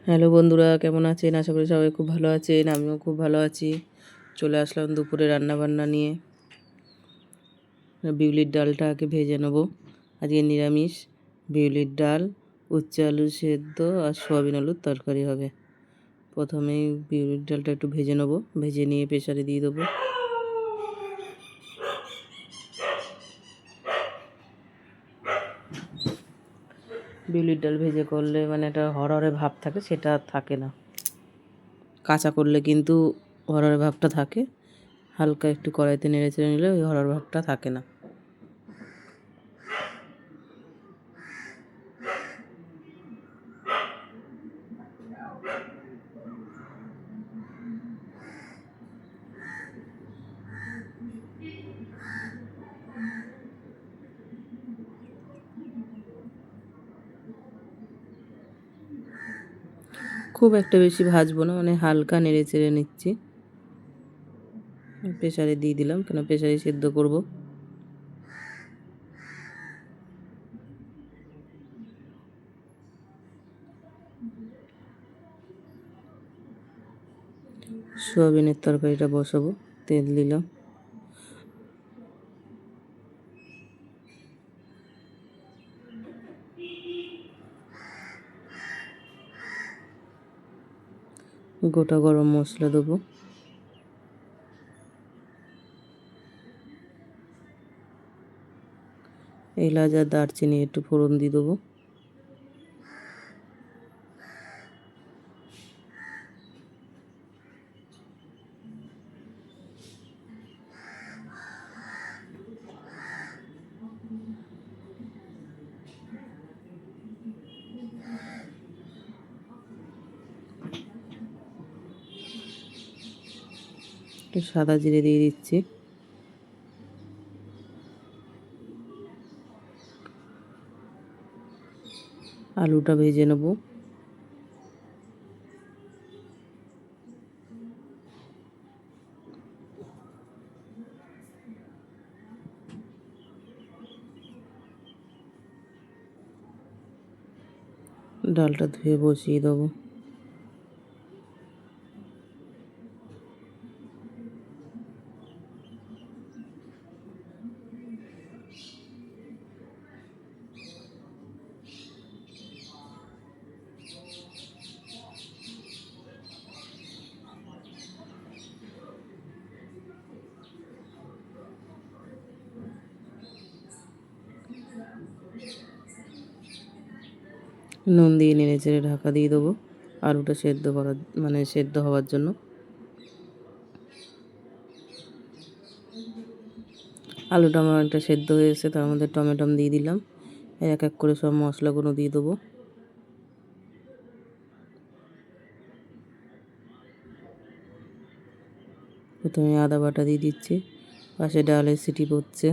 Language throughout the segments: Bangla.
হ্যালো বন্ধুরা, কেমন আছেন? আশা করি সবাই খুব ভালো আছেন। আমিও খুব ভালো আছি। চলে আসলাম দুপুরে রান্নাবান্না নিয়ে। বিউলির ডালটা আগে ভেজে নেব। আজকে নিরামিষ। বিউলির ডাল, উচ্ছে আলু সেদ্ধ আর সোয়াবিন আলুর তরকারি হবে। প্রথমেই বিউলির ডালটা একটু ভেজে নেব। ভেজে নিয়ে প্রেসারে দিয়ে দেবো। বিউলির ডাল ভেজে করলে মানে একটা হরহরে ভাব থাকে, সেটা আর থাকে না। কাঁচা করলে কিন্তু হরহরে ভাবটা থাকে। হালকা একটু কড়াইতে নেড়ে চেড়ে নিলে ওই হরহর ভাবটা থাকে না। খুব একটা বেশি ভাজবো না, মানে হালকা নেড়ে চেড়ে নিচ্ছি। প্রেসারে দিয়ে দিলাম, কেন প্রেসারে সেদ্ধ করব। সোয়াবিনের তরকারিটা বসাবো। তেল দিলাম। গোটা গরম মশলা দেবো। এলাচ আর দারচিনি একটু ফোড়ন দিয়ে দেবো। একটু সাদা জিরে দিয়ে দিচ্ছি। আলুটা ভেজে নেব। ডালটা ধুয়ে বসিয়ে দেবো। নুন দিয়ে নেড়ে চেড়ে ঢাকা দিয়ে দেবো আলুটা সেদ্ধ করার, মানে সেদ্ধ হওয়ার জন্য। আলুটা আমার একটা সেদ্ধ হয়ে এসে তার মধ্যে টমেটো দিয়ে দিলাম। এক এক করে সব মশলাগুলো দিয়ে দেবো। প্রথমে আদা বাটা দিয়ে দিচ্ছি। পাশে ডালের সিটি পড়ছে।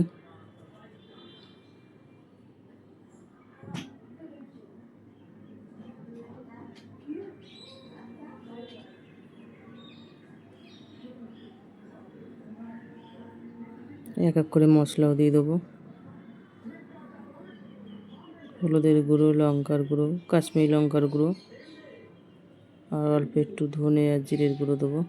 এক এক করে মশলাও দিয়ে দেবো। হলুদের গুঁড়ো, লঙ্কার গুঁড়ো, কাশ্মীরি লঙ্কার গুঁড়ো, আর অল্প একটু ধনে আর জিরের গুঁড়ো দেবো।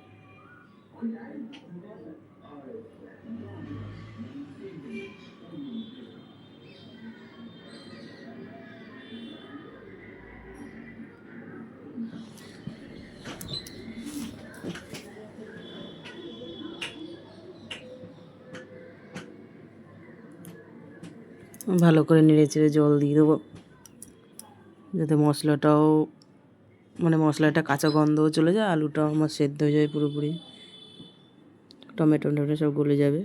ভালো করে নেড়ে চেড়ে জল দিয়ে দেবো, যাতে মশলাটাও, মানে মশলাটা কাঁচা গন্ধও চলে যায়, আলুটাও আমার সেদ্ধ হয়ে যাবে পুরোপুরি, টমেটো সব গলে যাবে।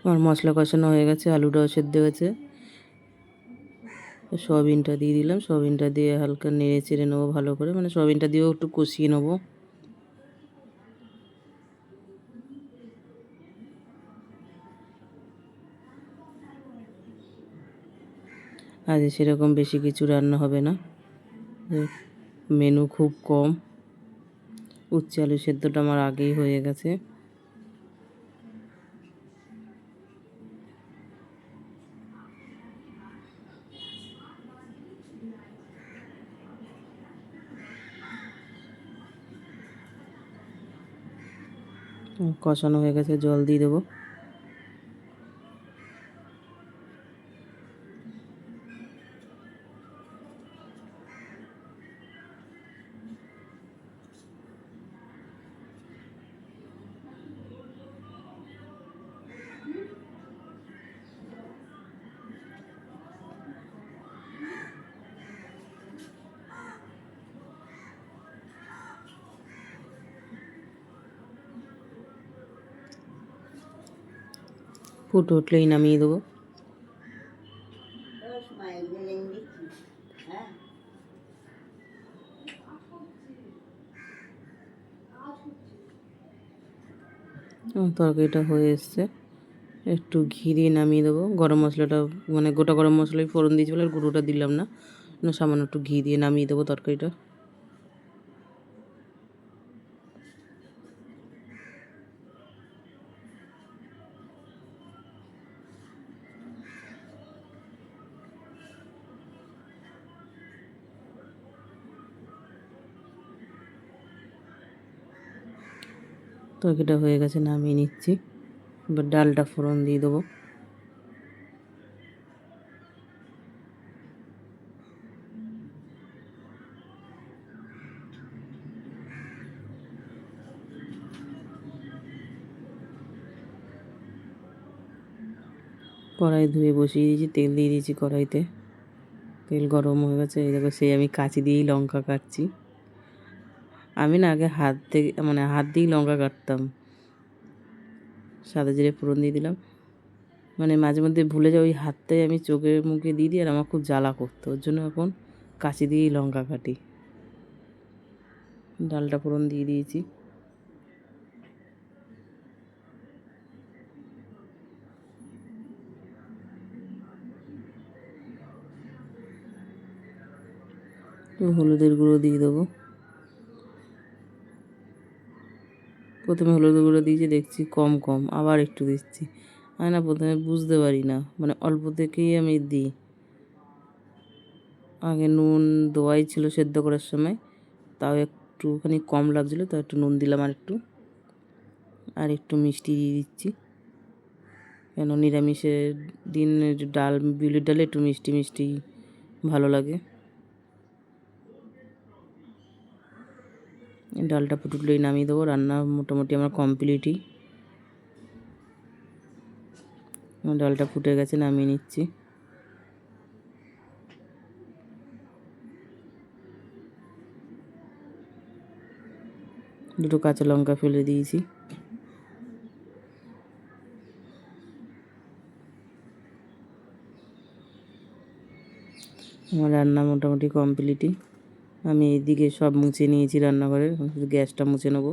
আমার মশলা কষানো হয়ে গেছে, আলুটাও সেদ্ধ হয়েছে। সয়াবিনটা দিয়ে দিলাম। সয়াবিনটা দিয়ে হালকা নেড়ে চেড়ে নেবো ভালো করে, মানে সয়াবিনটা দিয়েও একটু কষিয়ে নেবো। আজ সেরকম বেশি কিছু রান্না হবে না, মেনু খুব কম। উচ্ছে আলু সেদ্ধটা আমার আগেই হয়ে গেছে। কষানো হয়ে গেছে, জল দিয়ে দেবো। ফুটে উঠলেই নামিয়ে দেবো। তরকারিটা হয়ে এসছে, একটু ঘি দিয়ে নামিয়ে দেবো। গরম মশলাটা মানে গোটা গরম মশলাই ফোড়ন দিয়েছি বলে আর গুঁড়োটা দিলাম না, সামান্য একটু ঘি দিয়ে নামিয়ে দেবো তরকারিটা। তরকারিটা হয়ে গেছে, নামিয়ে নিচ্ছি। এবার ডালটা ফোড়ন দিয়ে দেবো। কড়াই ধুয়ে বসিয়ে দিয়েছি, তেল দিয়ে দিয়েছি কড়াইতে। তেল গরম হয়ে গেছে, এই দেখো সেই আমি কাঁচি দিয়েই লঙ্কা কাটছি। আমি না আগে হাত দিয়েই লঙ্কা কাটতাম। সাদা জিরে ফোড়ন দিয়ে দিলাম, মানে মাঝে মধ্যে ভুলে যাই, ওই হাতটাই আমি চোখে মুখে দিয়ে দিই আর আমার খুব জ্বালা করতো, ওর জন্য এখন কাঁচি দিয়েই লঙ্কা কাটি। ডালটা ফোড়ন দিয়ে দিয়েছি। হলুদের গুঁড়ো দিয়ে দেবো। প্রথমে হলুদের গুঁড়ো দিয়েছি, দেখছি কম কম, আবার একটু দিচ্ছি। আমি না প্রথমে বুঝতে পারি না, মানে অল্প থেকেই আমি দিই। আগে নুন দেওয়াই ছিল সেদ্ধ করার সময়, তাও একটুখানি কম লাগছিলো, তাও একটু নুন দিলাম আর একটু মিষ্টি দিয়ে দিচ্ছি। কেন নিরামিষের দিন ডাল, বিউলির ডালে একটু মিষ্টি মিষ্টি ভালো লাগে। ডালটা ফুটুলেই নামিয়ে দেবো। রান্না মোটামুটি আমার কমপ্লিটই। ডালটা ফুটে গেছে, নামিয়ে নিচ্ছি। দুটো কাঁচা লঙ্কা ফেলে দিয়েছি। আমার রান্না মোটামুটি কমপ্লিটই। আমি এইদিকে সব মুছে নিয়েছি রান্নাঘরে, শুধু গ্যাসটা মুছে নেবো।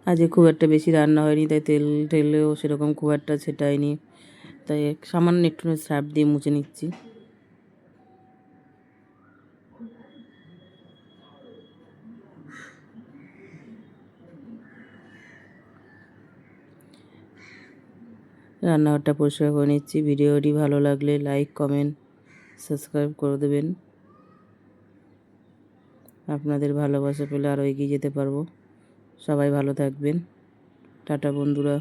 আজকে খুব একটা বেশি রান্না হয়নি, তাই তেলেও সেরকম খুব একটা ছেটায়নি, তাই সামান্য একটু সার্ফ দিয়ে মুছে নিচ্ছি। রান্নাঘরটা পরিষ্কার করে নিচ্ছি। ভিডিওটি ভালো লাগলে লাইক, কমেন্ট, সাবস্ক্রাইব করে দেবেন। আপনাদের ভালোবাসা পেলে আরও এগিয়ে যেতে পারবো। সবাই ভালো থাকবেন। টাটা বন্ধুরা।